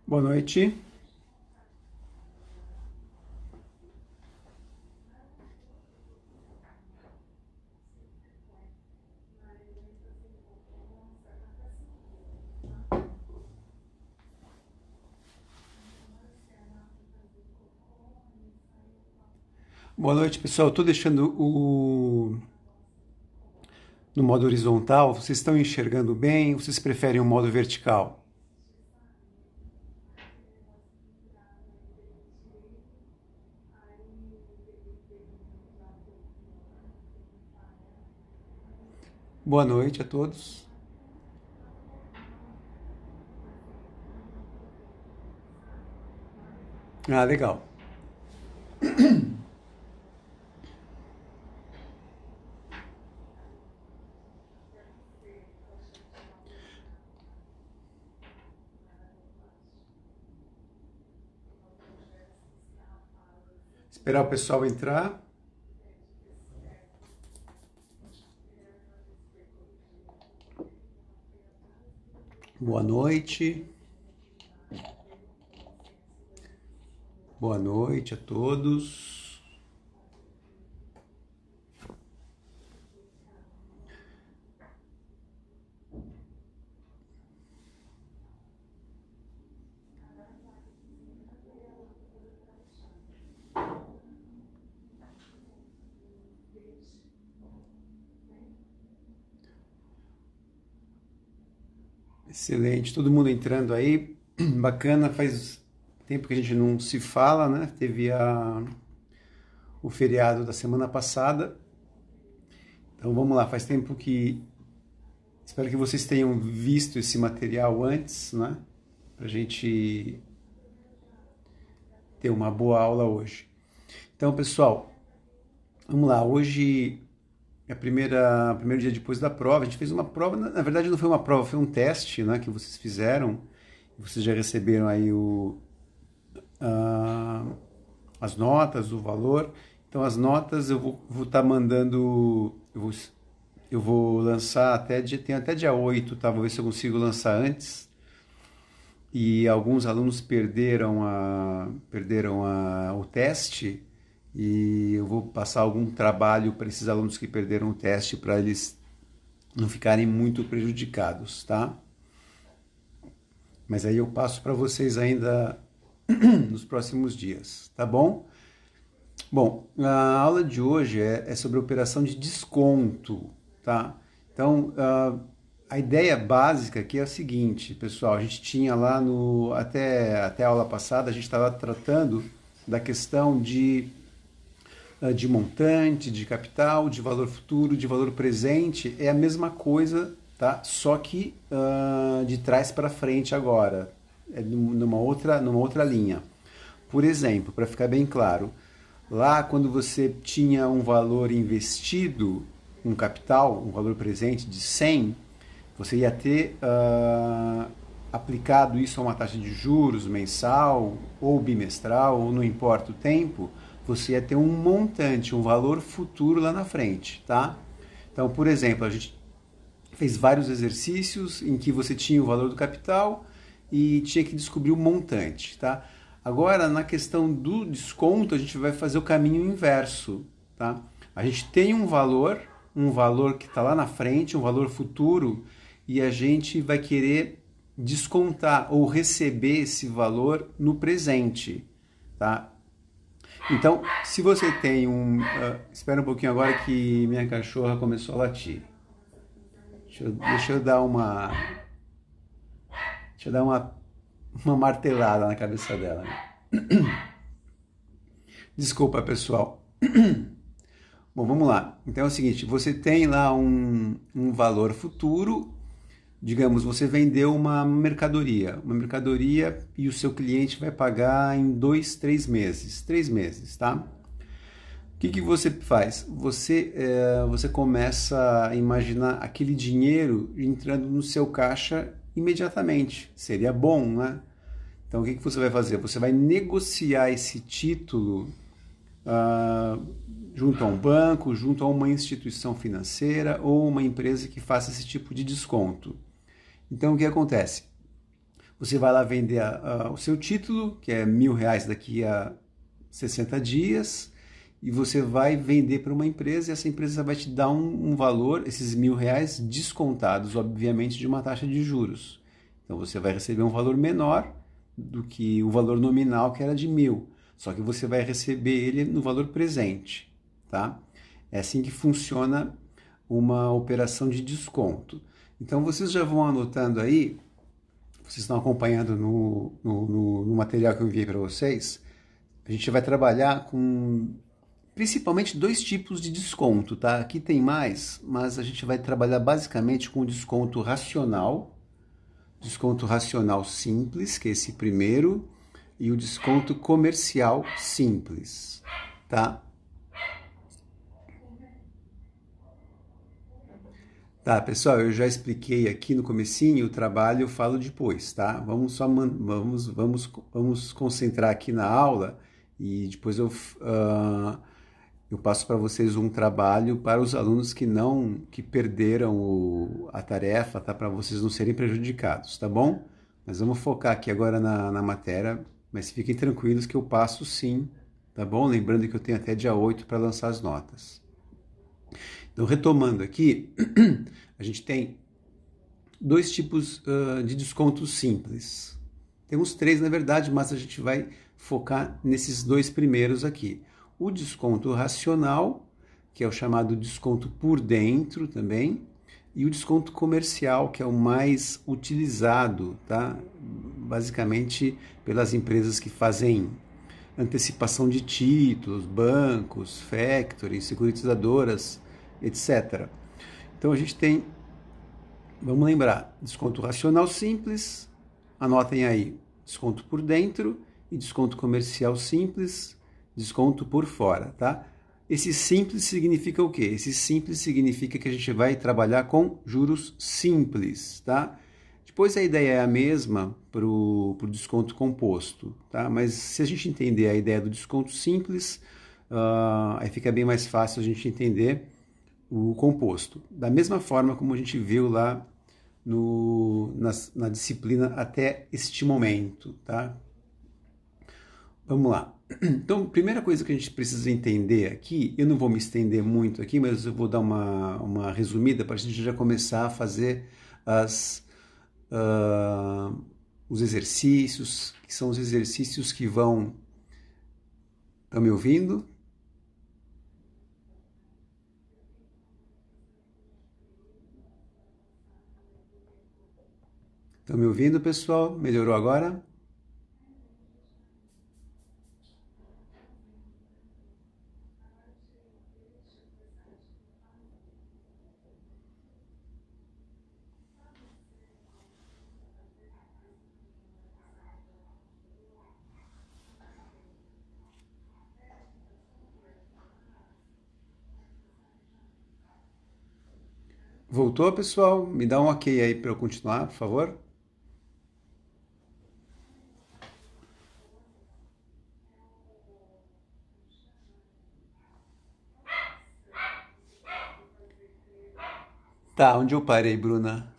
Boa noite. Boa noite, pessoal. Estou deixando no modo horizontal. Vocês estão enxergando bem? Vocês preferem o modo vertical? Boa noite a todos. Ah, legal. Esperar o pessoal entrar. Boa noite. Boa noite a todos. Excelente. Todo mundo entrando aí. Bacana. Faz tempo que a gente não se fala, né? Teve o feriado da semana passada. Então vamos lá. Faz tempo que espero que vocês tenham visto esse material antes, né? Para a gente ter uma boa aula hoje. Então, pessoal, vamos lá. Hoje é o primeiro dia depois da prova. A gente fez uma prova, na verdade não foi uma prova, foi um teste, né, que vocês fizeram. Vocês já receberam aí ah, as notas, o valor. Então, as notas eu vou estar mandando, eu vou lançar tem até dia 8, tá? Vou ver se eu consigo lançar antes. E alguns alunos o teste e eu vou passar algum trabalho para esses alunos que perderam o teste para eles não ficarem muito prejudicados, tá? Mas aí eu passo para vocês ainda nos próximos dias, tá bom? Bom, a aula de hoje é sobre operação de desconto, tá? Então, a ideia básica aqui é a seguinte, pessoal, a gente tinha lá até a aula passada, a gente estava tratando da questão de montante, de capital, de valor futuro, de valor presente, é a mesma coisa, tá? Só que de trás para frente agora, é numa outra linha. Por exemplo, para ficar bem claro, lá quando você tinha um valor investido, um capital, um valor presente de 100, você ia ter aplicado isso a uma taxa de juros mensal ou bimestral, ou não importa o tempo, você ia ter um montante, um valor futuro lá na frente, tá? Então, por exemplo, a gente fez vários exercícios em que você tinha o valor do capital e tinha que descobrir o montante, tá? Agora, na questão do desconto, a gente vai fazer o caminho inverso, tá? A gente tem um valor que está lá na frente, um valor futuro, e a gente vai querer descontar ou receber esse valor no presente, tá? Então, se você tem espera um pouquinho agora que minha cachorra começou a latir. Deixa eu dar uma martelada na cabeça dela. Desculpa, pessoal. Bom, vamos lá. Então é o seguinte, você tem lá um valor futuro, digamos, você vendeu uma mercadoria e o seu cliente vai pagar em 2, 3 meses, 3 meses, tá? O que você faz? Você começa a imaginar aquele dinheiro entrando no seu caixa imediatamente. Seria bom, né? Então, o que você vai fazer? Você vai negociar esse título ah, junto a um banco, junto a uma instituição financeira ou uma empresa que faça esse tipo de desconto. Então, o que acontece? Você vai lá vender o seu título, que é R$ 1.000 daqui a 60 dias, e você vai vender para uma empresa e essa empresa vai te dar um valor, esses R$ 1.000 descontados, obviamente, de uma taxa de juros. Então você vai receber um valor menor do que o valor nominal que era de 1.000, só que você vai receber ele no valor presente, tá? É assim que funciona uma operação de desconto. Então vocês já vão anotando aí, vocês estão acompanhando no material que eu enviei para vocês, a gente vai trabalhar com principalmente dois tipos de desconto, tá? Aqui tem mais, mas a gente vai trabalhar basicamente com o desconto racional simples, que é esse primeiro, e o desconto comercial simples, tá? Tá, pessoal, eu já expliquei aqui no comecinho, o trabalho eu falo depois, tá? Vamos concentrar aqui na aula e depois eu passo para vocês um trabalho para os alunos que perderam a tarefa, tá? Para vocês não serem prejudicados, tá bom? Mas vamos focar aqui agora na matéria, mas fiquem tranquilos que eu passo sim, tá bom? Lembrando que eu tenho até dia 8 para lançar as notas. Então, retomando aqui, a gente tem dois tipos de descontos simples. Temos três, na verdade, mas a gente vai focar nesses dois primeiros aqui. O desconto racional, que é o chamado desconto por dentro também, e o desconto comercial, que é o mais utilizado, tá? Basicamente pelas empresas que fazem antecipação de títulos, bancos, factoring, securitizadoras, etc. Então a gente tem, vamos lembrar, desconto racional simples, anotem aí, desconto por dentro e desconto comercial simples, desconto por fora, tá? Esse simples significa o quê? Esse simples significa que a gente vai trabalhar com juros simples, tá? Depois a ideia é a mesma para o desconto composto, tá? Mas se a gente entender a ideia do desconto simples, aí fica bem mais fácil a gente entender o composto. Da mesma forma como a gente viu lá na disciplina até este momento, tá? Vamos lá. Então, primeira coisa que a gente precisa entender aqui, eu não vou me estender muito aqui, mas eu vou dar uma resumida para a gente já começar a fazer os exercícios, que são os exercícios que vão... Estão me ouvindo? Estão me ouvindo, pessoal? Melhorou agora? Voltou, pessoal? Me dá um ok aí para eu continuar, por favor. Tá, onde eu parei, Bruna?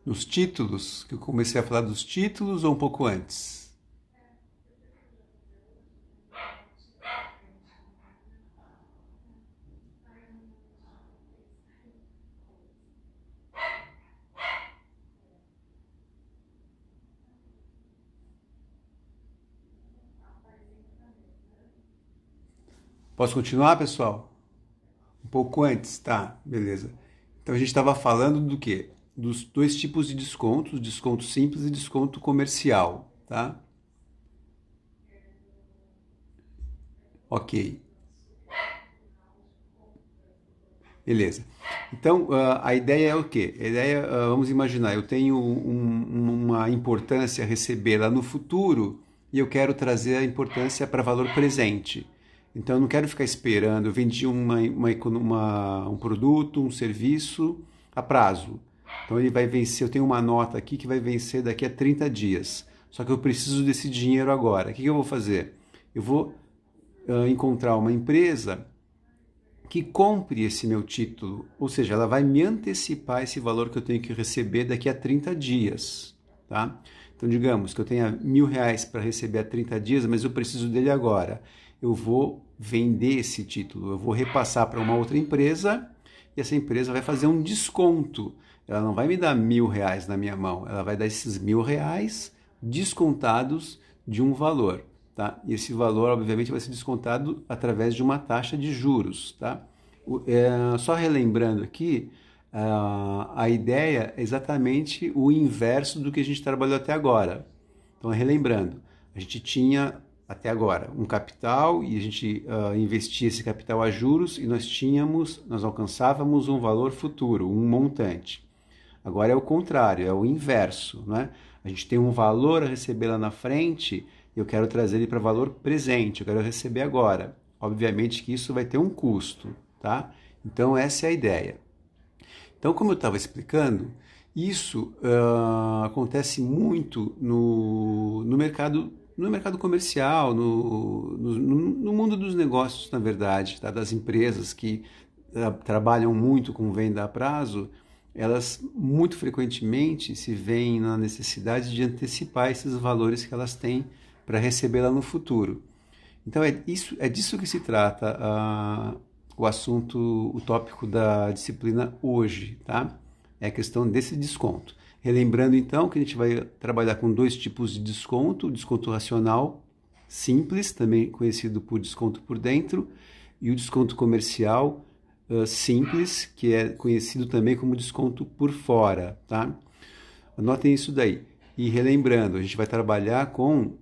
Nos títulos, que eu comecei a falar dos títulos ou um pouco antes? Posso continuar, pessoal? Um pouco antes, tá, beleza. Então a gente estava falando do quê? Dos dois tipos de descontos, desconto simples e desconto comercial, tá? Ok, beleza. Então a ideia é o quê? A ideia, vamos imaginar, eu tenho uma importância a receber lá no futuro e eu quero trazer a importância para valor presente. Então eu não quero ficar esperando, eu vendi um produto, um serviço a prazo. Então ele vai vencer, eu tenho uma nota aqui que vai vencer daqui a 30 dias. Só que eu preciso desse dinheiro agora. O que eu vou fazer? Eu vou encontrar uma empresa que compre esse meu título, ou seja, ela vai me antecipar esse valor que eu tenho que receber daqui a 30 dias, tá? Então, digamos que eu tenha R$ 1.000 para receber há 30 dias, mas eu preciso dele agora. Eu vou vender esse título, eu vou repassar para uma outra empresa e essa empresa vai fazer um desconto. Ela não vai me dar R$ 1.000 na minha mão, ela vai dar esses R$ 1.000 descontados de um valor. Tá? E esse valor, obviamente, vai ser descontado através de uma taxa de juros. Tá? Só relembrando aqui, a ideia é exatamente o inverso do que a gente trabalhou até agora. Então, relembrando, a gente tinha até agora um capital e a gente investia esse capital a juros e nós alcançávamos um valor futuro, um montante. Agora é o contrário, é o inverso, né? A gente tem um valor a receber lá na frente e eu quero trazer ele para valor presente, eu quero receber agora. Obviamente que isso vai ter um custo, tá? Então essa é a ideia. Então, como eu estava explicando, isso acontece muito no mercado comercial, no mundo dos negócios, na verdade, tá? Das empresas que trabalham muito com venda a prazo, elas muito frequentemente se veem na necessidade de antecipar esses valores que elas têm para receber lá no futuro. Então é disso que se trata o assunto, o tópico da disciplina hoje, tá? É a questão desse desconto. Relembrando então que a gente vai trabalhar com dois tipos de desconto: o desconto racional simples, também conhecido por desconto por dentro, e o desconto comercial simples, que é conhecido também como desconto por fora, tá? Anotem isso daí. E relembrando, a gente vai trabalhar com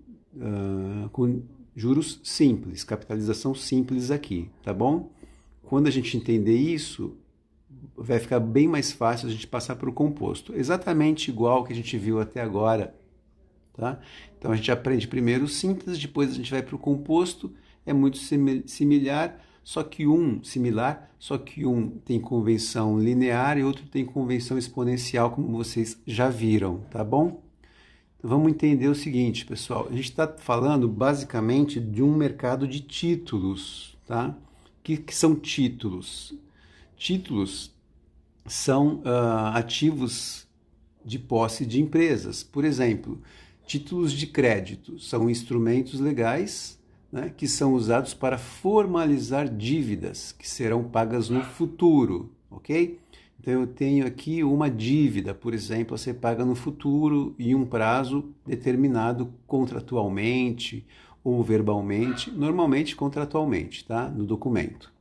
juros simples, capitalização simples aqui, tá bom? Quando a gente entender isso, vai ficar bem mais fácil a gente passar para o composto. Exatamente igual que a gente viu até agora, tá? Então a gente aprende primeiro o simples, depois a gente vai para o composto, é muito similar, só que um tem convenção linear e outro tem convenção exponencial, como vocês já viram, tá bom? Então, vamos entender o seguinte, pessoal. A gente está falando basicamente de um mercado de títulos, tá? Que são títulos? Títulos são ativos de posse de empresas. Por exemplo, títulos de crédito são instrumentos legais, né, que são usados para formalizar dívidas que serão pagas no futuro, ok? Então eu tenho aqui uma dívida, por exemplo, a ser paga no futuro em um prazo determinado contratualmente ou verbalmente, normalmente contratualmente, tá? No documento.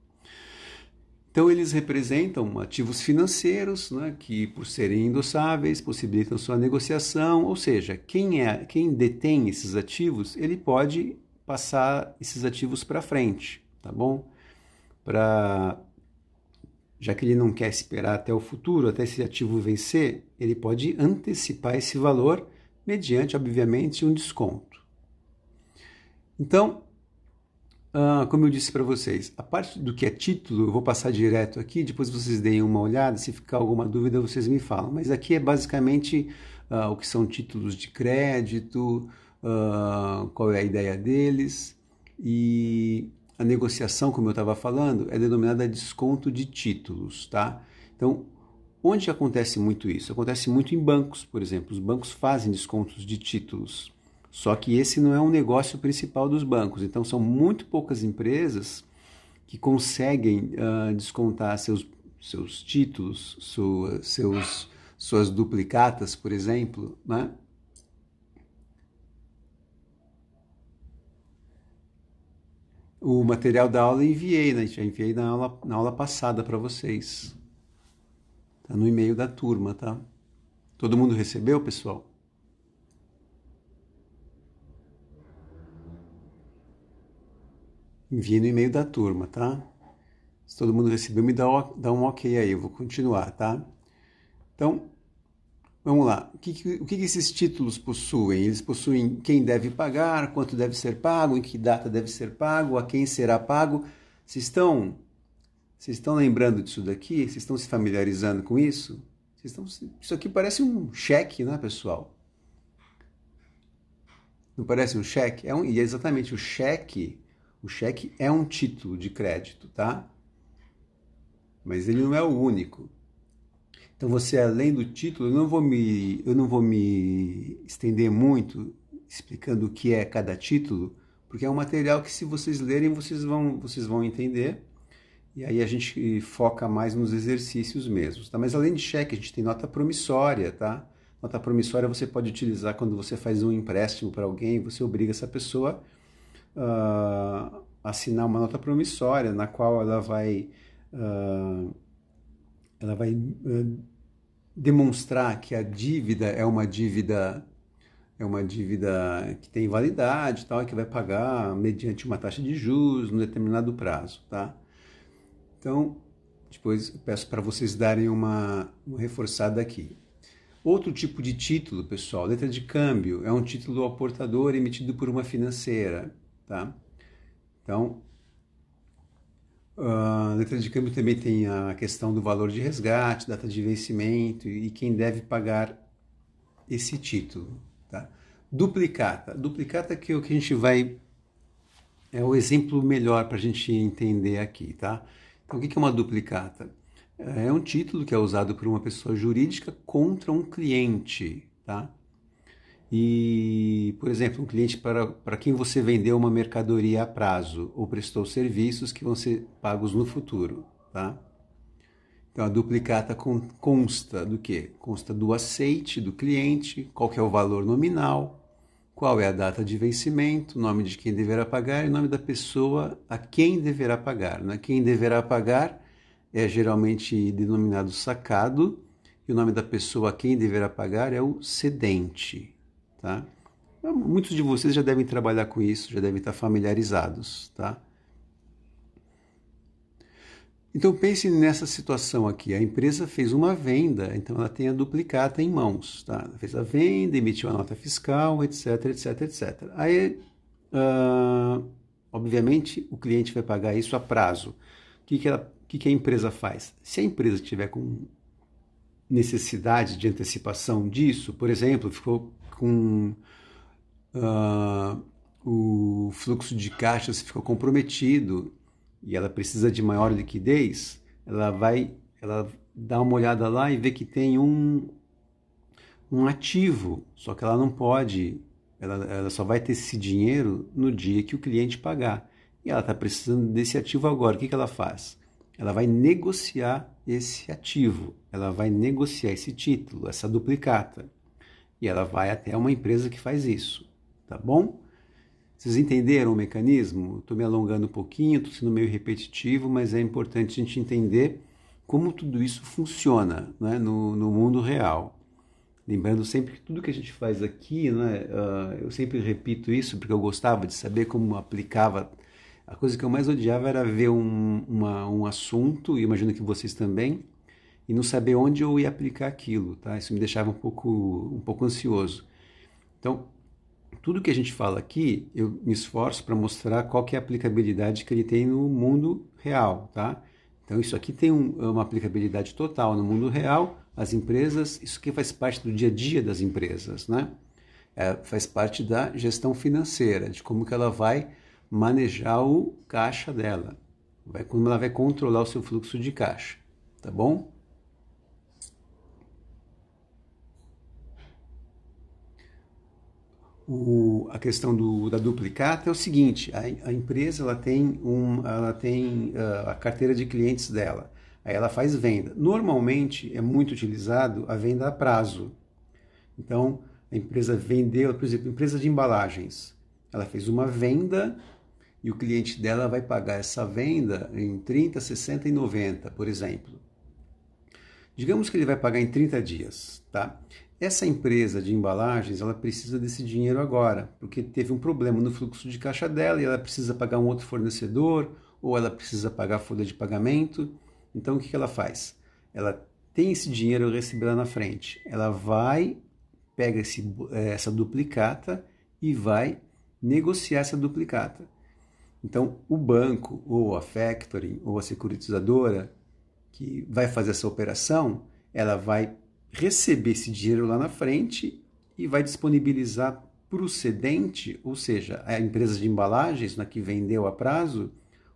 Então, eles representam ativos financeiros, né, que, por serem endossáveis, possibilitam sua negociação, ou seja, quem detém esses ativos, ele pode passar esses ativos para frente, tá bom? Já que ele não quer esperar até o futuro, até esse ativo vencer, ele pode antecipar esse valor mediante, obviamente, um desconto. Então, como eu disse para vocês, a parte do que é título, eu vou passar direto aqui, depois vocês deem uma olhada, se ficar alguma dúvida vocês me falam. Mas aqui é basicamente o que são títulos de crédito, qual é a ideia deles, e a negociação, como eu estava falando, é denominada desconto de títulos, tá? Então, onde acontece muito isso? Acontece muito em bancos, por exemplo. Os bancos fazem descontos de títulos. Só que esse não é um negócio principal dos bancos. Então, são muito poucas empresas que conseguem descontar seus títulos, suas duplicatas, por exemplo, né? O material da aula eu enviei, né? Já enviei na aula passada para vocês. Tá no e-mail da turma, tá? Todo mundo recebeu, pessoal? Enviei no e-mail da turma, tá? Se todo mundo recebeu, dá um ok aí, eu vou continuar, tá? Então, vamos lá. O que esses títulos possuem? Eles possuem quem deve pagar, quanto deve ser pago, em que data deve ser pago, a quem será pago. Vocês estão lembrando disso daqui? Vocês estão se familiarizando com isso? Isso aqui parece um cheque, né, pessoal? Não parece um cheque? E é exatamente o cheque é um título de crédito, tá? mas ele não é o único. Então você, além do título, eu não vou me estender muito explicando o que é cada título, porque é um material que se vocês lerem, vocês vão entender. E aí a gente foca mais nos exercícios mesmos, tá? Mas além de cheque, a gente tem nota promissória, tá? Nota promissória você pode utilizar quando você faz um empréstimo para alguém, você obriga essa pessoa a assinar uma nota promissória, na qual ela vai demonstrar que a dívida é uma dívida que tem validade, tal, e que vai pagar mediante uma taxa de juros num determinado prazo, tá? Então, depois eu peço para vocês darem uma reforçada aqui. Outro tipo de título, pessoal, letra de câmbio, é um título ao portador emitido por uma financeira, tá? Então, a letra de câmbio também tem a questão do valor de resgate, data de vencimento e quem deve pagar esse título, tá? Duplicata. Duplicata que é o que a gente vai... É o exemplo melhor para a gente entender aqui, tá? Então, o que é uma duplicata? É um título que é usado por uma pessoa jurídica contra um cliente, tá? E, por exemplo, um cliente para quem você vendeu uma mercadoria a prazo ou prestou serviços que vão ser pagos no futuro, tá? Então, a duplicata consta do quê? Consta do aceite do cliente, qual que é o valor nominal, qual é a data de vencimento, o nome de quem deverá pagar e o nome da pessoa a quem deverá pagar, né? Quem deverá pagar é geralmente denominado sacado e o nome da pessoa a quem deverá pagar é o cedente, tá? Então, muitos de vocês já devem trabalhar com isso, já devem estar familiarizados, tá? Então pense nessa situação aqui, a empresa fez uma venda, então ela tem a duplicata em mãos, tá? Ela fez a venda, emitiu a nota fiscal, etc, etc, etc. Aí, obviamente, o cliente vai pagar isso a prazo. O que a empresa faz? Se a empresa tiver com necessidade de antecipação disso, por exemplo, ficou com o fluxo de caixa ficou comprometido e ela precisa de maior liquidez, ela dá uma olhada lá e vê que tem um ativo, só que ela não pode, ela só vai ter esse dinheiro no dia que o cliente pagar. E ela está precisando desse ativo agora. O que ela faz? Ela vai negociar esse ativo, ela vai negociar esse título, essa duplicata. E ela vai até uma empresa que faz isso, tá bom? Vocês entenderam o mecanismo? Estou me alongando um pouquinho, estou sendo meio repetitivo, mas é importante a gente entender como tudo isso funciona, né, no mundo real. Lembrando sempre que tudo que a gente faz aqui, né, eu sempre repito isso porque eu gostava de saber como aplicava. A coisa que eu mais odiava era ver um assunto, e imagino que vocês também, e não saber onde eu ia aplicar aquilo, tá? Isso me deixava um pouco ansioso. Então, tudo que a gente fala aqui, eu me esforço para mostrar qual que é a aplicabilidade que ele tem no mundo real, tá? Então, isso aqui tem uma aplicabilidade total no mundo real. As empresas, isso aqui faz parte do dia a dia das empresas, né? Faz parte da gestão financeira, de como que ela vai manejar o caixa dela, como ela vai controlar o seu fluxo de caixa, tá bom? A questão da duplicata é o seguinte, a empresa ela tem a carteira de clientes dela, aí ela faz venda. Normalmente é muito utilizado a venda a prazo. Então, a empresa vendeu, por exemplo, empresa de embalagens, ela fez uma venda e o cliente dela vai pagar essa venda em 30, 60 e 90, por exemplo. Digamos que ele vai pagar em 30 dias, tá? Essa empresa de embalagens, ela precisa desse dinheiro agora, porque teve um problema no fluxo de caixa dela e ela precisa pagar um outro fornecedor, ou ela precisa pagar a folha de pagamento. Então, o que ela faz? Ela tem esse dinheiro recebido lá na frente. Ela vai, pega essa duplicata e vai negociar essa duplicata. Então, o banco, ou a factoring, ou a securitizadora, que vai fazer essa operação, ela vai receber esse dinheiro lá na frente e vai disponibilizar para o cedente, ou seja, a empresa de embalagens, na que vendeu a prazo,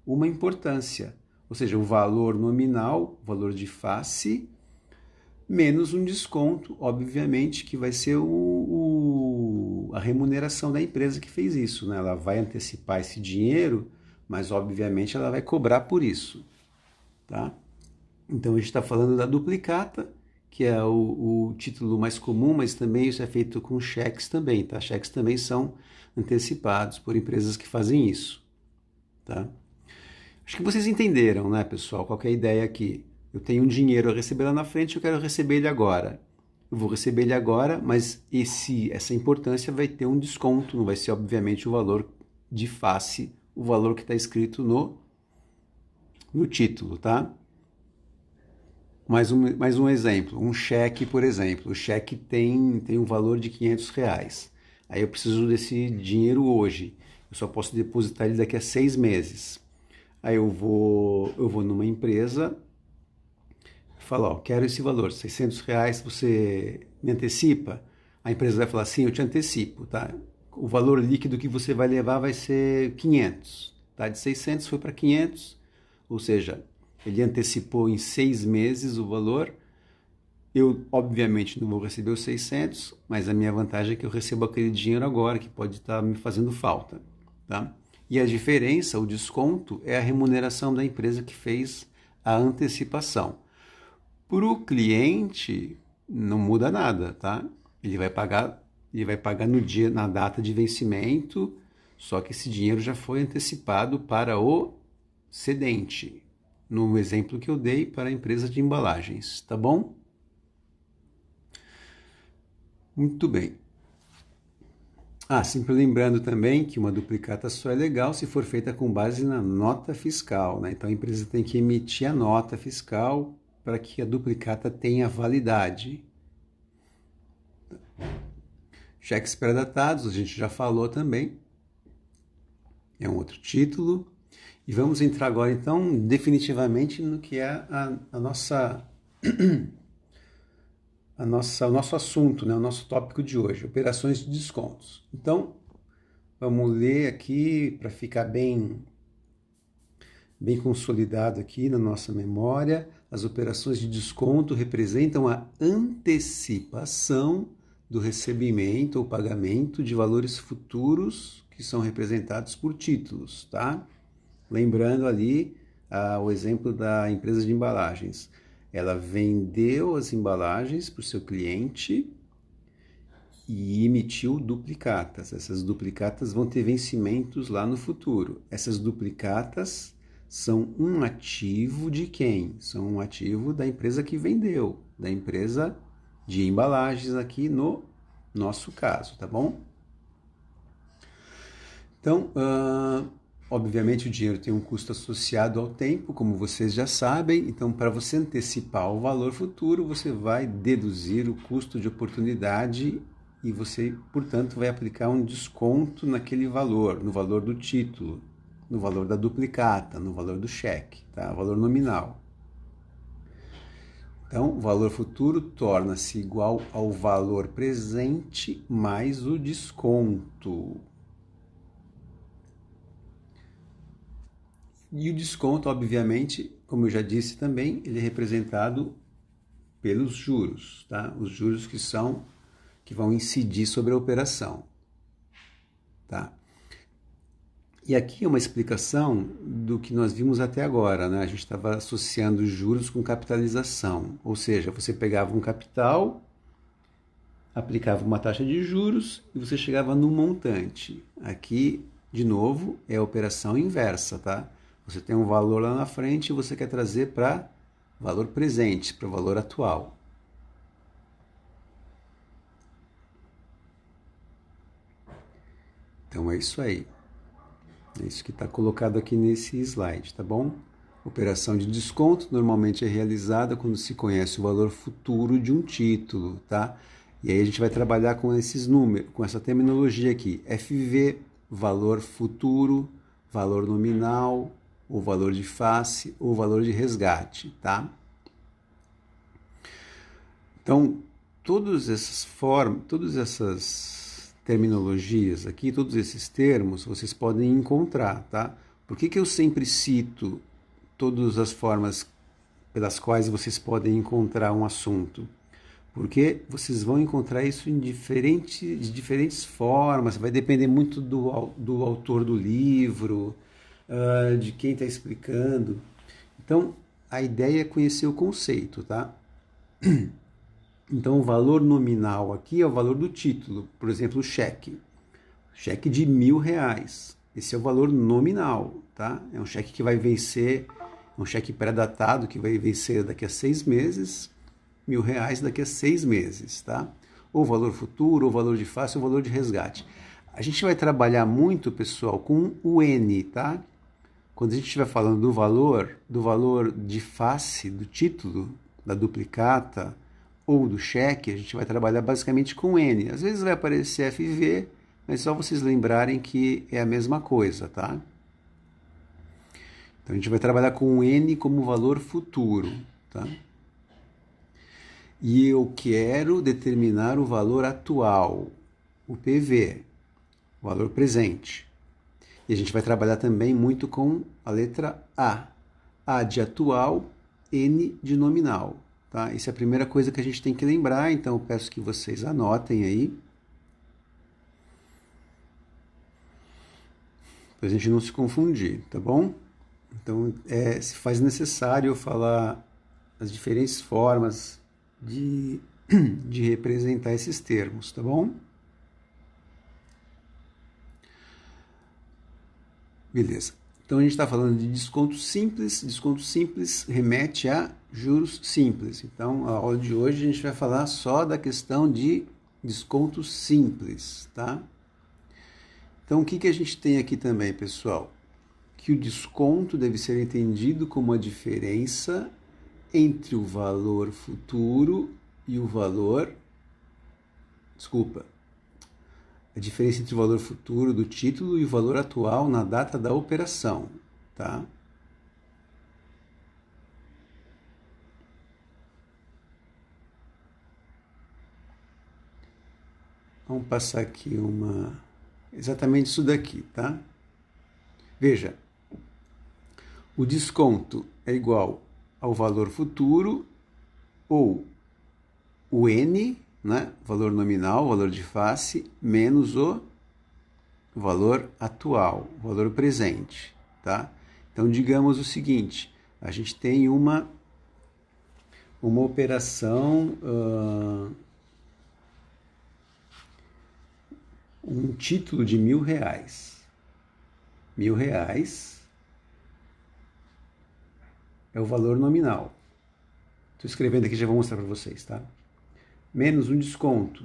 uma importância. ou seja, o valor nominal, o valor de face, menos um desconto, obviamente, que vai ser a remuneração da empresa que fez isso, né? Ela vai antecipar esse dinheiro, mas obviamente ela vai cobrar por isso, tá? Então a gente está falando da duplicata, que é o título mais comum, mas também isso é feito com cheques também, tá? Cheques também são antecipados por empresas que fazem isso, tá? Acho que vocês entenderam, né, pessoal? Qual que é a ideia aqui? Eu tenho um dinheiro a receber lá na frente, eu quero receber ele agora. Eu vou receber ele agora, mas essa importância vai ter um desconto, não vai ser obviamente o valor de face, o valor que está escrito no título, tá? Mais um exemplo, um cheque, por exemplo. O cheque tem um valor de R$ 500. Aí eu preciso desse dinheiro hoje. Eu só posso depositar ele daqui a 6 meses. Aí eu vou numa empresa e falo, ó, quero esse valor, R$ 600, você me antecipa? A empresa vai falar, sim, eu te antecipo, tá? O valor líquido que você vai levar vai ser 500, tá? De 600 foi para 500, ou seja, ele antecipou em 6 meses o valor. Eu, obviamente, não vou receber os 600, mas a minha vantagem é que eu recebo aquele dinheiro agora, que pode estar me fazendo falta, tá? E a diferença, o desconto, é a remuneração da empresa que fez a antecipação. Para o cliente, não muda nada, tá? Ele vai pagar no dia, na data de vencimento, só que esse dinheiro já foi antecipado para o cedente, no exemplo que eu dei para a empresa de embalagens, tá bom? Muito bem. Sempre lembrando também que uma duplicata só é legal se for feita com base na nota fiscal, né? Então a empresa tem que emitir a nota fiscal para que a duplicata tenha validade. Cheques pré-datados, a gente já falou também, é um outro título. E vamos entrar agora então definitivamente no que é o nosso assunto, né? O nosso tópico de hoje, operações de descontos. Então, vamos ler aqui para ficar bem consolidado aqui na nossa memória. As operações de desconto representam a antecipação do recebimento ou pagamento de valores futuros que são representados por títulos, tá? Lembrando ali o exemplo da empresa de embalagens. Ela vendeu as embalagens para o seu cliente e emitiu duplicatas. Essas duplicatas vão ter vencimentos lá no futuro. Essas duplicatas são um ativo de quem? São um ativo da empresa que vendeu, da empresa de embalagens aqui no nosso caso, tá bom? Então, obviamente o dinheiro tem um custo associado ao tempo, como vocês já sabem. Então, para você antecipar o valor futuro, você vai deduzir o custo de oportunidade e você, portanto, vai aplicar um desconto naquele valor, no valor do título, no valor da duplicata, no valor do cheque, tá? Valor nominal. Então, o valor futuro torna-se igual ao valor presente mais o desconto. E o desconto, obviamente, como eu já disse também, ele é representado pelos juros, tá? Os juros que vão incidir sobre a operação, tá? E aqui é uma explicação do que nós vimos até agora, né? A gente estava associando juros com capitalização, ou seja, você pegava um capital, aplicava uma taxa de juros e você chegava no montante. Aqui, de novo, é a operação inversa, tá? Você tem um valor lá na frente e você quer trazer para valor presente, para o valor atual. Então é isso aí. É isso que está colocado aqui nesse slide, tá bom? Operação de desconto normalmente é realizada quando se conhece o valor futuro de um título, tá? E aí a gente vai trabalhar com esses números, com essa terminologia aqui. FV, valor futuro, valor nominal, o valor de face, ou valor de resgate, tá? Então, todas essas terminologias aqui, todos esses termos, vocês podem encontrar, tá? Por que eu sempre cito todas as formas pelas quais vocês podem encontrar um assunto? Porque vocês vão encontrar isso de diferentes formas, vai depender muito do autor do livro, de quem está explicando. Então, a ideia é conhecer o conceito, tá? Então, o valor nominal aqui é o valor do título. Por exemplo, o cheque. Cheque de R$ 1.000. Esse é o valor nominal, tá? É um cheque que vai vencer, um cheque pré-datado que vai vencer daqui a 6 meses, R$ 1.000 daqui a 6 meses, tá? Ou valor futuro, ou valor de face, ou valor de resgate. A gente vai trabalhar muito, pessoal, com o N, tá? Quando a gente estiver falando do valor de face, do título, da duplicata ou do cheque, a gente vai trabalhar basicamente com N. Às vezes vai aparecer FV, mas só vocês lembrarem que é a mesma coisa, tá? Então a gente vai trabalhar com o N como valor futuro, tá? E eu quero determinar o valor atual, o PV, o valor presente. E a gente vai trabalhar também muito com a letra A. A de atual, N de nominal. Tá? Isso é a primeira coisa que a gente tem que lembrar, então eu peço que vocês anotem aí. Para a gente não se confundir, tá bom? Então, se faz necessário falar as diferentes formas de representar esses termos, tá bom? Beleza. Então a gente está falando de desconto simples. Desconto simples remete a juros simples. Então a aula de hoje a gente vai falar só da questão de desconto simples, tá? Então o que a gente tem aqui também, pessoal? Que o desconto deve ser entendido como a diferença entre o valor futuro e o valor... Desculpa. A diferença entre o valor futuro do título e o valor atual na data da operação, tá? Vamos passar aqui exatamente isso daqui, tá? Veja, o desconto é igual ao valor futuro ou o N, né? Valor nominal, valor de face, menos o valor atual, o valor presente, tá? Então, digamos o seguinte, a gente tem uma operação, um título de R$ 1.000. R$ 1.000 é o valor nominal. Estou escrevendo aqui, já vou mostrar para vocês, tá? Menos um desconto.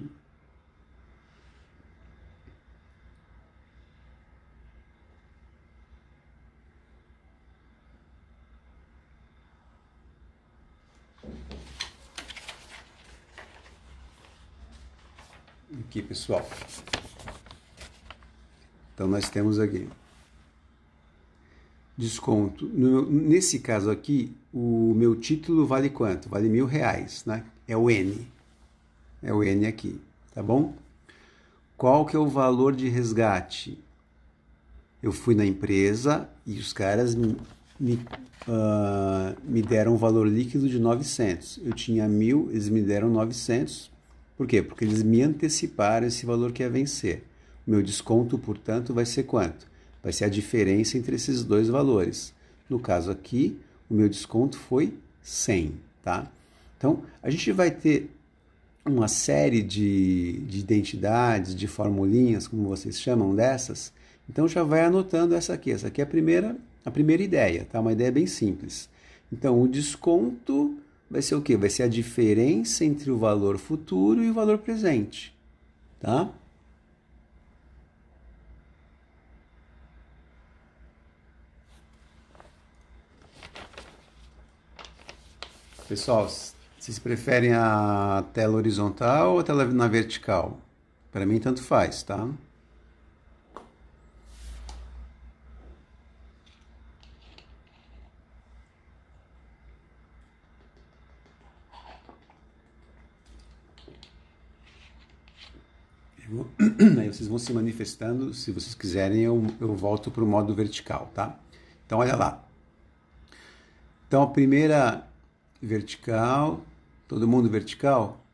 Aqui, pessoal. Então, nós temos aqui desconto. Nesse caso aqui, o meu título vale quanto? Vale R$ 1.000, né? É o N. É o N aqui, tá bom? Qual que é o valor de resgate? Eu fui na empresa e os caras me deram um valor líquido de 900. Eu tinha 1.000, eles me deram 900. Por quê? Porque eles me anteciparam esse valor que ia vencer. O meu desconto, portanto, vai ser quanto? Vai ser a diferença entre esses dois valores. No caso aqui, o meu desconto foi 100, tá? Então, a gente vai ter uma série de identidades, de formulinhas, como vocês chamam dessas. Então, já vai anotando essa aqui. Essa aqui é a primeira ideia, tá? Uma ideia bem simples. Então, o desconto vai ser o quê? Vai ser a diferença entre o valor futuro e o valor presente, tá? Pessoal, vocês preferem a tela horizontal ou a tela na vertical? Para mim, tanto faz, tá? Aí vocês vão se manifestando. Se vocês quiserem, eu volto para o modo vertical, tá? Então, olha lá. Então, a primeira vertical, todo mundo vertical?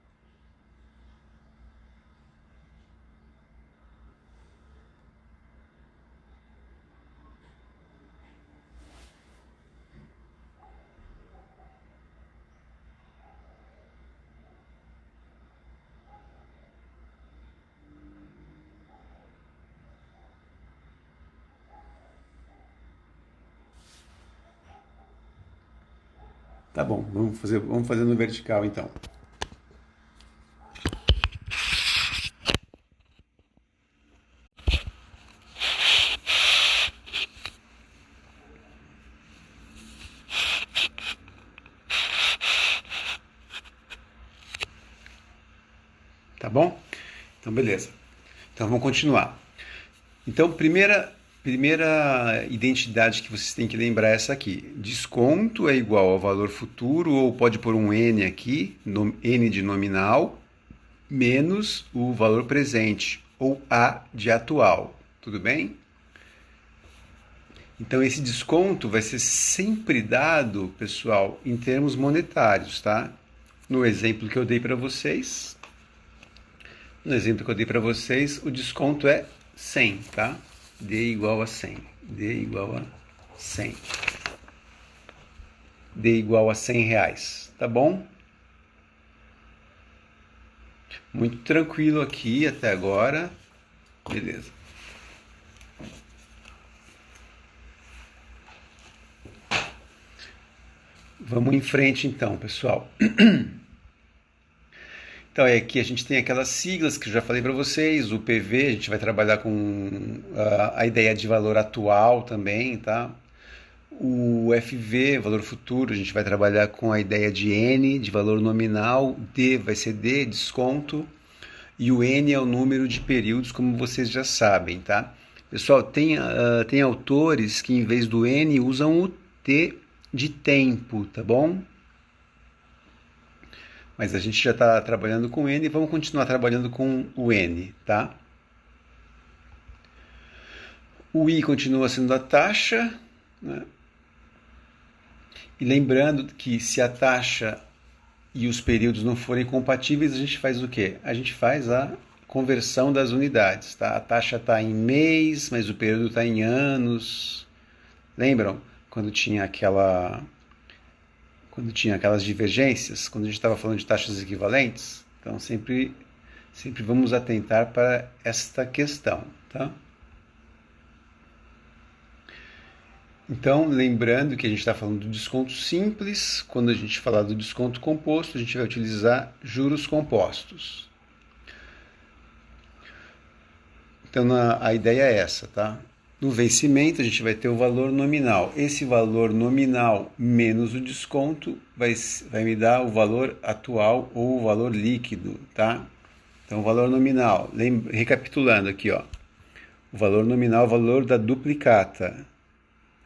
Tá bom, vamos fazer no vertical então. Tá bom? Então, beleza. Então, vamos continuar. Então, primeira identidade que vocês têm que lembrar é essa aqui. Desconto é igual ao valor futuro, ou pode pôr um N aqui, N de nominal, menos o valor presente, ou A de atual. Tudo bem? Então, esse desconto vai ser sempre dado, pessoal, em termos monetários, tá? No exemplo que eu dei para vocês, o desconto é 100, tá? D igual a 100. D igual a 100. D igual a 100 reais, tá bom? Muito tranquilo aqui até agora. Beleza. Vamos em frente então, pessoal. Então, aqui a gente tem aquelas siglas que eu já falei para vocês, o PV, a gente vai trabalhar com a ideia de valor atual também, tá? O FV, valor futuro, a gente vai trabalhar com a ideia de N, de valor nominal, D vai ser D, desconto, e o N é o número de períodos, como vocês já sabem, tá? Pessoal, tem autores que em vez do N usam o T de tempo, tá bom? Mas a gente já está trabalhando com N e vamos continuar trabalhando com o N, tá? O I continua sendo a taxa, né? E lembrando que se a taxa e os períodos não forem compatíveis, a gente faz o quê? A gente faz a conversão das unidades, tá? A taxa está em mês, mas o período está em anos. Lembram quando tinha aquelas divergências, quando a gente estava falando de taxas equivalentes? Então, sempre vamos atentar para esta questão, tá? Então, lembrando que a gente está falando do desconto simples, quando a gente falar do desconto composto, a gente vai utilizar juros compostos. Então, a ideia é essa, tá? No vencimento, a gente vai ter o valor nominal. Esse valor nominal menos o desconto vai me dar o valor atual ou o valor líquido, tá? Então, o valor nominal, recapitulando aqui, ó. O valor nominal é o valor da duplicata.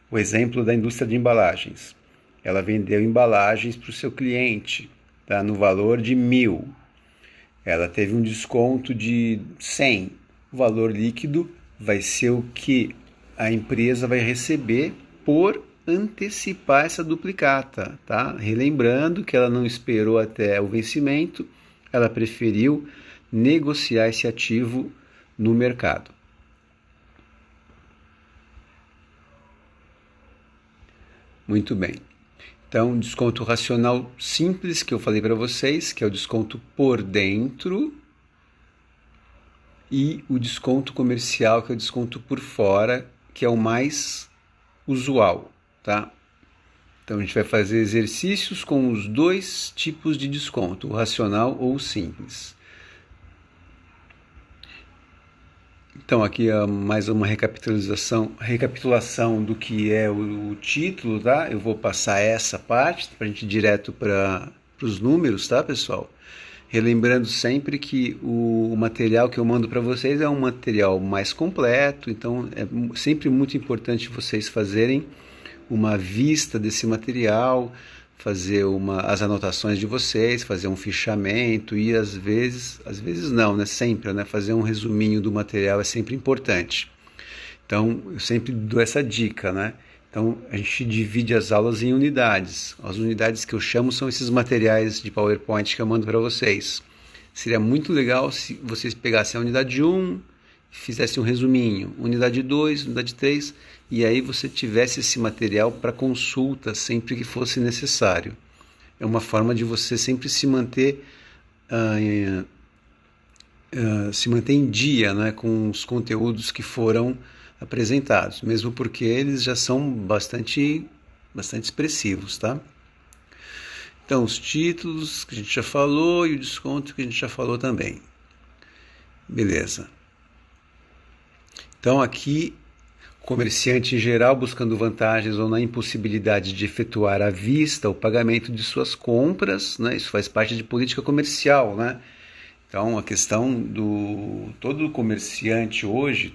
O exemplo da indústria de embalagens. Ela vendeu embalagens para o seu cliente, tá? No valor de 1.000. Ela teve um desconto de 100. O valor líquido vai ser o que a empresa vai receber por antecipar essa duplicata, tá? Relembrando que ela não esperou até o vencimento, ela preferiu negociar esse ativo no mercado. Muito bem. Então, desconto racional simples que eu falei para vocês, que é o desconto por dentro, e o desconto comercial, que é o desconto por fora, que é o mais usual, tá? Então a gente vai fazer exercícios com os dois tipos de desconto, o racional ou o simples. Então aqui é mais uma recapitulação do que é o título, tá? Eu vou passar essa parte para a gente ir direto para os números, tá, pessoal? Relembrando sempre que o material que eu mando para vocês é um material mais completo, então é sempre muito importante vocês fazerem uma vista desse material, fazer as anotações de vocês, fazer um fichamento e às vezes não, né? Sempre, né? Fazer um resuminho do material é sempre importante. Então, eu sempre dou essa dica, né? Então, a gente divide as aulas em unidades. As unidades que eu chamo são esses materiais de PowerPoint que eu mando para vocês. Seria muito legal se vocês pegassem a unidade 1 e fizessem um resuminho. Unidade 2, unidade 3, e aí você tivesse esse material para consulta sempre que fosse necessário. É uma forma de você sempre se manter em dia, né, com os conteúdos que foram apresentados, mesmo porque eles já são bastante expressivos, tá? Então, os títulos que a gente já falou e o desconto que a gente já falou também. Beleza. Então, aqui, comerciante em geral buscando vantagens ou na impossibilidade de efetuar à vista o pagamento de suas compras, né? Isso faz parte de política comercial, né? Então, a questão do todo comerciante hoje,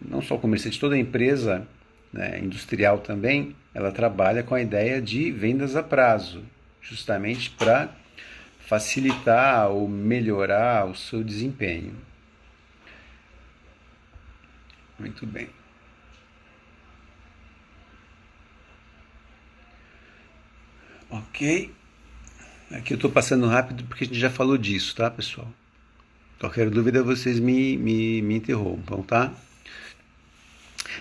não só o comerciante, toda empresa, né, industrial também, ela trabalha com a ideia de vendas a prazo, justamente para facilitar ou melhorar o seu desempenho. Muito bem. Ok. Aqui eu estou passando rápido porque a gente já falou disso, tá, pessoal? Qualquer dúvida vocês me interrompam, tá?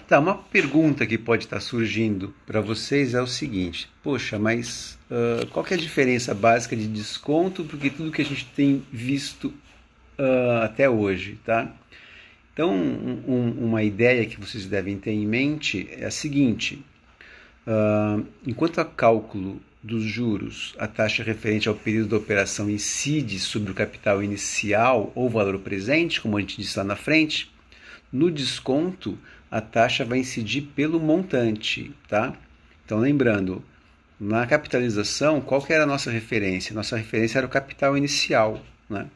Tá, uma pergunta que pode estar surgindo para vocês é o seguinte: poxa, mas qual que é a diferença básica de desconto porque tudo que a gente tem visto até hoje, tá? Então, uma ideia que vocês devem ter em mente é a seguinte: enquanto a cálculo dos juros, a taxa referente ao período da operação incide sobre o capital inicial ou valor presente, como a gente disse lá na frente, no desconto a taxa vai incidir pelo montante, tá? Então, lembrando, na capitalização, qual que era a nossa referência? Nossa referência era o capital inicial, né?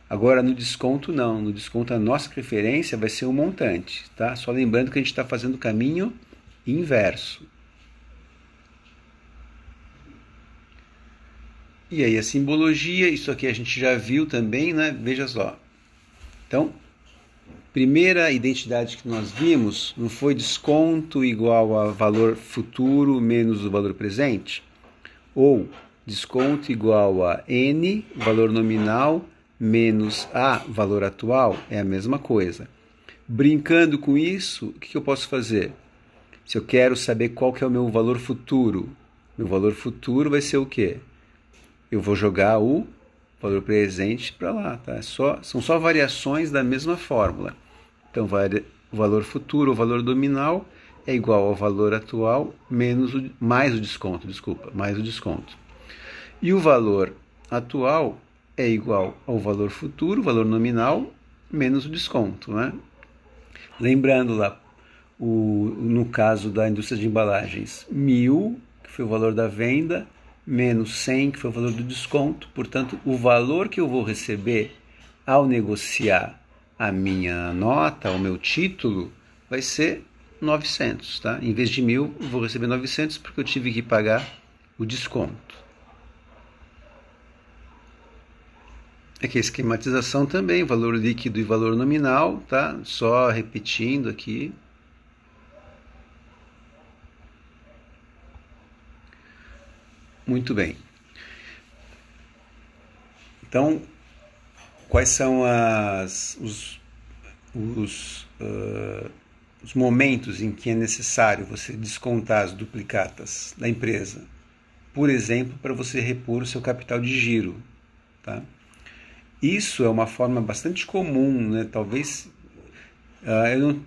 Agora, no desconto, não. No desconto, a nossa referência vai ser o montante, tá? Só lembrando que a gente está fazendo o caminho inverso. E aí a simbologia, isso aqui a gente já viu também, né? Veja só. Então, primeira identidade que nós vimos não foi desconto igual a valor futuro menos o valor presente? Ou desconto igual a N, valor nominal, menos A, valor atual? É a mesma coisa. Brincando com isso, o que eu posso fazer? Se eu quero saber qual que é o meu valor futuro vai ser o quê? Eu vou jogar o valor presente para lá, tá? São só variações da mesma fórmula. Então, o valor futuro, o valor nominal, é igual ao valor atual mais o desconto. E o valor atual é igual ao valor futuro, o valor nominal, menos o desconto, né? Lembrando lá, no caso da indústria de embalagens, 1.000, que foi o valor da venda, menos 100, que foi o valor do desconto. Portanto, o valor que eu vou receber ao negociar a minha nota, o meu título, vai ser 900, tá? Em vez de 1.000, eu vou receber 900 porque eu tive que pagar o desconto. Aqui a esquematização também, valor líquido e valor nominal, tá? Só repetindo aqui. Muito bem. Então, quais são os momentos em que é necessário você descontar as duplicatas da empresa? Por exemplo, para você repor o seu capital de giro, tá? Isso é uma forma bastante comum, né? Talvez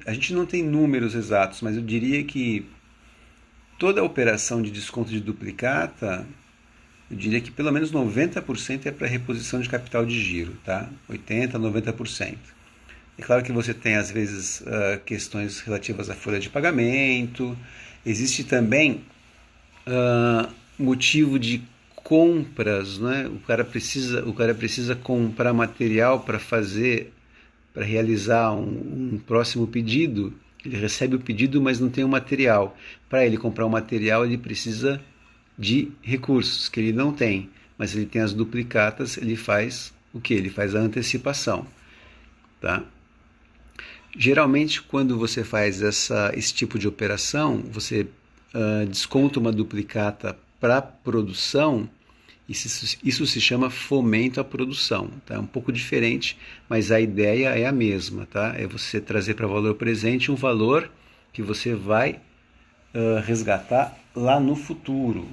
a gente não tem números exatos, mas eu diria que toda operação de desconto de duplicata, eu diria que pelo menos 90% é para reposição de capital de giro, tá? 80%, 90%. É claro que você tem, às vezes, questões relativas à folha de pagamento. Existe também motivo de compras, né? O cara precisa comprar material para realizar um próximo pedido. Ele recebe o pedido, mas não tem o material. Para ele comprar o material, ele precisa de recursos que ele não tem, mas ele tem as duplicatas, ele faz o que? Ele faz a antecipação, tá? Geralmente, quando você faz esse tipo de operação, você desconta uma duplicata para produção. Isso se chama fomento à produção, tá? É um pouco diferente, mas a ideia é a mesma, tá? É você trazer para valor presente um valor que você vai resgatar lá no futuro.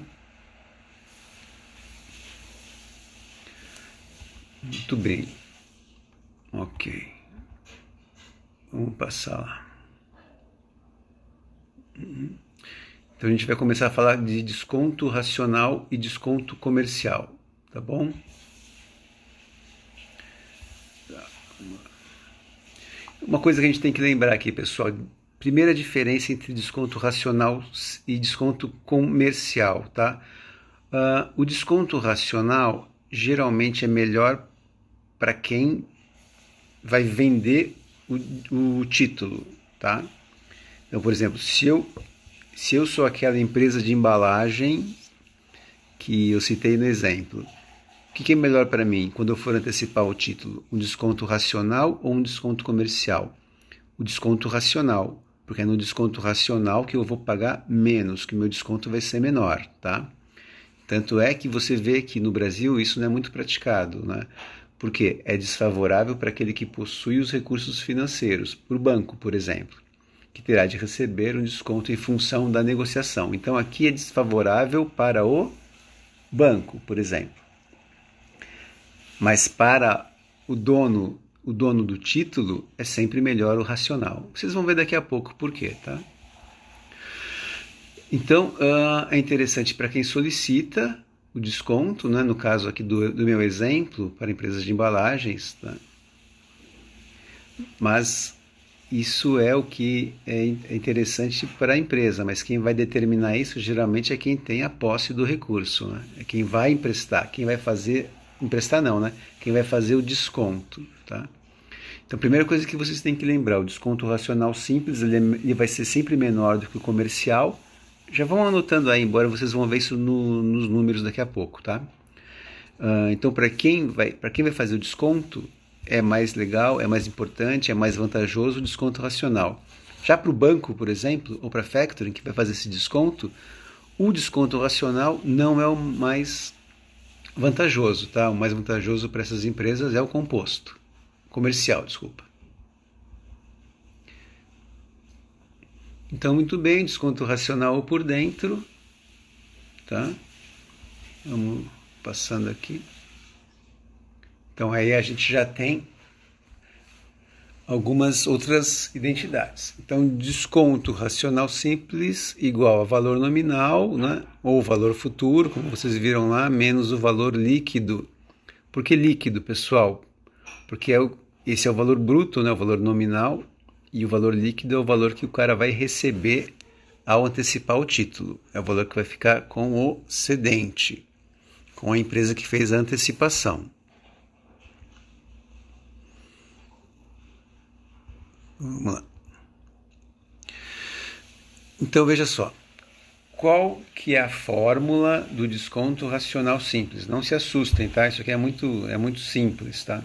Muito bem. Ok. Vamos passar lá. Então a gente vai começar a falar de desconto racional e desconto comercial, tá bom? Uma coisa que a gente tem que lembrar aqui, pessoal, primeira diferença entre desconto racional e desconto comercial, tá? O desconto racional geralmente é melhor para quem vai vender o título, tá? Então, por exemplo, se eu sou aquela empresa de embalagem que eu citei no exemplo, o que é melhor para mim quando eu for antecipar o título? Um desconto racional ou um desconto comercial? O desconto racional, porque é no desconto racional que eu vou pagar menos, que o meu desconto vai ser menor, tá? Tanto é que você vê que no Brasil isso não é muito praticado, né? Porque é desfavorável para aquele que possui os recursos financeiros, para o banco, por exemplo, que terá de receber um desconto em função da negociação. Então aqui é desfavorável para o banco, por exemplo. Mas para o dono do título é sempre melhor o racional. Vocês vão ver daqui a pouco por quê, tá? Então, é interessante para quem solicita o desconto, né? No caso aqui do meu exemplo, para empresas de embalagens, tá? Mas isso é o que é interessante para a empresa, mas quem vai determinar isso geralmente é quem tem a posse do recurso, né? É quem vai emprestar, quem vai fazer, emprestar não, né? Quem vai fazer o desconto, tá? Então, a primeira coisa que vocês têm que lembrar, o desconto racional simples, ele vai ser sempre menor do que o comercial. Já vão anotando aí, embora vocês vão ver isso nos números daqui a pouco, tá? Então, para quem vai fazer o desconto, é mais legal, é mais importante, é mais vantajoso o desconto racional. Já para o banco, por exemplo, ou para a factoring, que vai fazer esse desconto, o desconto racional não é o mais vantajoso, tá? O mais vantajoso para essas empresas é o composto. Comercial, desculpa. Então, muito bem, desconto racional por dentro, tá? Vamos passando aqui. Então, aí a gente já tem algumas outras identidades. Então, desconto racional simples igual a valor nominal, né? Ou valor futuro, como vocês viram lá, menos o valor líquido. Por que líquido, pessoal? Porque esse é o valor bruto, né? O valor nominal, e o valor líquido é o valor que o cara vai receber ao antecipar o título. É o valor que vai ficar com o cedente, com a empresa que fez a antecipação. Vamos lá. Então veja só, qual que é a fórmula do desconto racional simples? Não se assustem, tá? Isso aqui é muito simples, tá?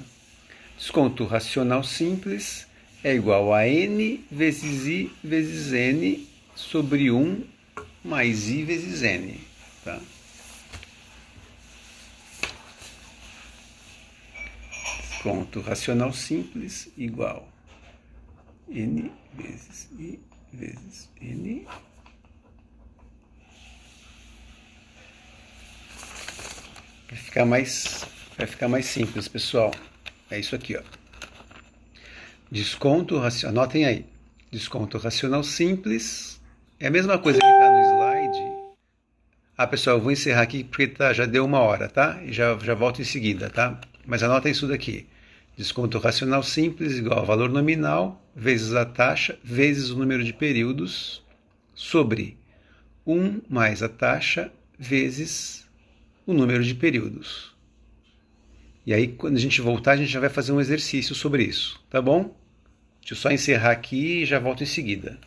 Desconto racional simples é igual a n vezes i vezes n sobre 1 mais i vezes n, tá? Desconto racional simples igual n vezes i vezes n vai ficar mais simples, pessoal. É isso aqui, ó. Desconto racional, anotem aí. Desconto racional simples é a mesma coisa que está no slide. Pessoal, eu vou encerrar aqui porque já deu 1 hora, tá? E já volto em seguida, tá? Mas anotem isso daqui. Desconto racional simples igual a valor nominal vezes a taxa vezes o número de períodos sobre 1 mais a taxa vezes o número de períodos. E aí, quando a gente voltar, a gente já vai fazer um exercício sobre isso, tá bom? Deixa eu só encerrar aqui e já volto em seguida.